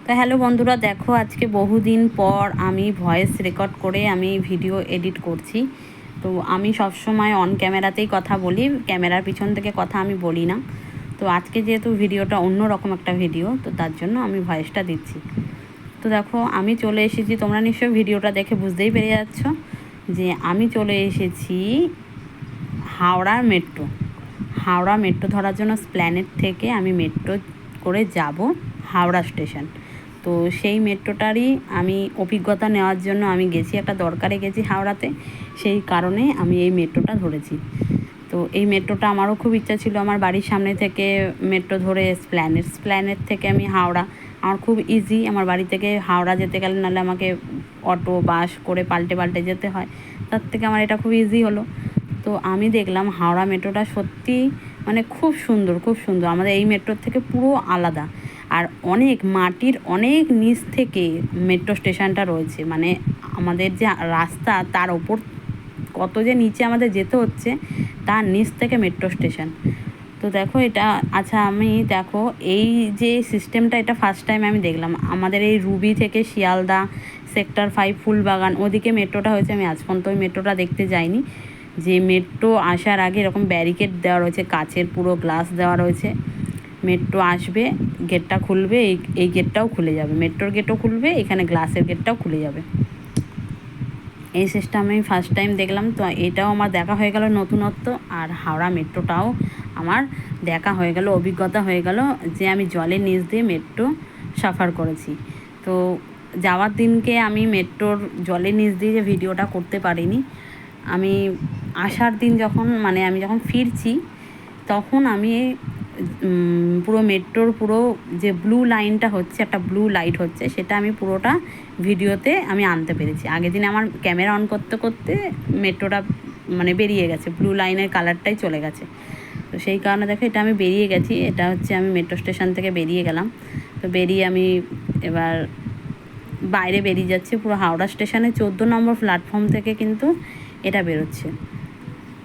তো হ্যালো বন্ধুরা, দেখো আজকে বহুদিন পর আমি ভয়েস রেকর্ড করে আমি ভিডিও এডিট করছি। তো আমি সবসময় অন ক্যামেরাতেই কথা বলি, ক্যামেরার পিছন থেকে কথা আমি বলি না। তো আজকে যেহেতু ভিডিওটা অন্যরকম একটা ভিডিও, তো তার জন্য আমি ভয়েসটা দিচ্ছি। তো দেখো আমি চলে এসেছি, তোমরা নিশ্চয়ই ভিডিওটা দেখে বুঝতেই পেরে যাচ্ছ যে আমি চলে এসেছি হাওড়া মেট্রো ধরার জন্য স্প্ল্যানেট থেকে আমি মেট্রো করে যাব হাওড়া স্টেশন। তো সেই মেট্রোটারই আমি অভিজ্ঞতা নেওয়ার জন্য আমি গেছি, একটা দরকারে গেছি হাওড়াতে, সেই কারণে আমি এই মেট্রোটা ধরেছি। তো এই মেট্রোটা আমারও খুব ইচ্ছা ছিল, আমার বাড়ির সামনে থেকে মেট্রো ধরে স্প্ল্যানেট থেকে আমি হাওড়া, আমার খুব ইজি, আমার বাড়ি থেকে হাওড়া যেতে গেলে নাহলে আমাকে অটো বাস করে পাল্টে যেতে হয়, তার থেকে আমার এটা খুব ইজি হলো। তো আমি দেখলাম হাওড়া মেট্রোটা সত্যি মানে খুব সুন্দর, আমাদের এই মেট্রোর থেকে পুরো আলাদা। আর অনেক মাটির অনেক নিচ থেকে মেট্রো স্টেশনটা রয়েছে, মানে আমাদের যে রাস্তা তার ওপর কত যে নিচে আমাদের যেতে হচ্ছে, তার নিচ থেকে মেট্রো স্টেশন। তো দেখো এটা, আচ্ছা আমি দেখো এই যে সিস্টেমটা, এটা ফার্স্ট টাইম আমি দেখলাম। আমাদের এই রুবি থেকে শিয়ালদা সেক্টর 5 ফুলবাগান ওদিকে মেট্রোটা হয়েছে, আমি আজ পর্যন্ত ওই মেট্রোটা দেখতে যাইনি। যে মেট্রো আসার আগে এরকম ব্যারিকেড দেওয়া রয়েছে, কাচের পুরো গ্লাস দেওয়া রয়েছে, মেট্রো আসবে গেটটা খুলবে, এই গেটটাও খুলে যাবে, মেট্রোর গেটও খুলবে, এখানে গ্লাসের গেটটাও খুলে যাবে। এই সিস্টেম আমি ফার্স্ট টাইম দেখলাম। তো এটাও আমার দেখা হয়ে গেল নতুনত্ব, আর হাওড়া মেট্রোটাও আমার দেখা হয়ে গেল, অভিজ্ঞতা হয়ে গেল যে আমি জলের নিচ দিয়ে মেট্রো সাফার করেছি। তো যাওয়ার দিনকে আমি মেট্রোর জলের নিচ দিয়ে যে ভিডিওটা করতে পারিনি, আমি আসার দিন যখন মানে আমি যখন ফিরছি তখন আমি পুরো মেট্রোর পুরো যে ব্লু লাইনটা হচ্ছে, একটা ব্লু লাইট হচ্ছে, সেটা আমি পুরোটা ভিডিওতে আমি আনতে পেরেছি। আগের দিন আমার ক্যামেরা অন করতে করতে মেট্রোটা মানে বেরিয়ে গেছে, ব্লু লাইনের কালারটাই চলে গেছে। তো সেই কারণে দেখো এটা আমি বেরিয়ে গেছি, এটা হচ্ছে আমি মেট্রো স্টেশন থেকে বেরিয়ে গেলাম। তো বেরিয়ে আমি এবার বাইরে বেরিয়ে যাচ্ছি, পুরো হাওড়া স্টেশনে 14 নম্বর প্ল্যাটফর্ম থেকে কিন্তু এটা বেরোচ্ছে।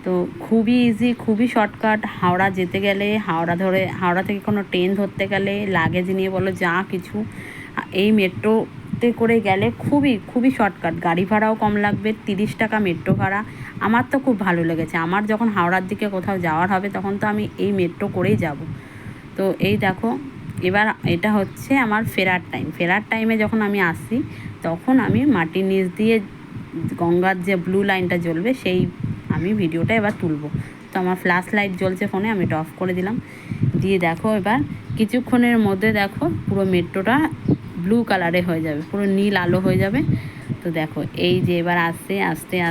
তো খুবই ইজি, খুবই শর্টকাট। হাওড়া যেতে গেলে, হাওড়া থেকে কোনো ট্রেন ধরতে গেলে, লাগেজ নিয়ে বলো যা কিছু, এই মেট্রোতে করে গেলে খুবই শর্টকাট, গাড়ি ভাড়াও কম লাগবে, 30 টাকা মেট্রো ভাড়া। আমার তো খুব ভালো লেগেছে, আমার যখন হাওড়ার দিকে কোথাও যাওয়ার হবে তখন তো আমি এই মেট্রো করেই যাব। তো এই দেখো এবার এটা হচ্ছে আমার ফেরার টাইমে যখন আমি আসি তখন আমি মাটির নিচ দিয়ে গঙ্গার যে ব্লু লাইনটা জ্বলবে সেই আমি ভিডিওটা এবার তুলব। তো আমার ফ্ল্যাশ লাইট জ্বলছে ফোনে, আমি এটা অফ করে দিলাম। দিয়ে দেখো এবার কিছুক্ষণের মধ্যে দেখো পুরো মেট্রোটা ব্লু কালারে হয়ে যাবে, পুরো নীল আলো হয়ে যাবে। তো দেখো এই যে এবার আস্তে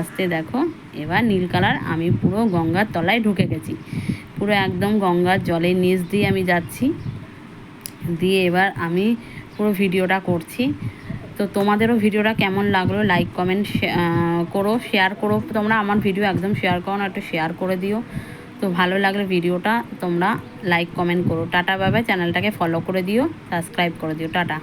আস্তে দেখো এবার নীল কালার, আমি পুরো গঙ্গার তলায় ঢুকে গেছি, পুরো একদম গঙ্গার জলের নিচ দিয়ে আমি যাচ্ছি। দিয়ে এবার আমি পুরো ভিডিওটা করছি। তো তোমাদেরও ভিডিওটা কেমন লাগলো লাইক কমেন্ট করো, শেয়ার করো। তোমরা আমার ভিডিও একদম শেয়ার করো না, একটু শেয়ার করে দিও। তো ভালো লাগলে ভিডিওটা তোমরা লাইক কমেন্ট করো। টাটা বাই বাই, চ্যানেলটাকে ফলো করে দিও, সাবস্ক্রাইব করে দিও, টাটা।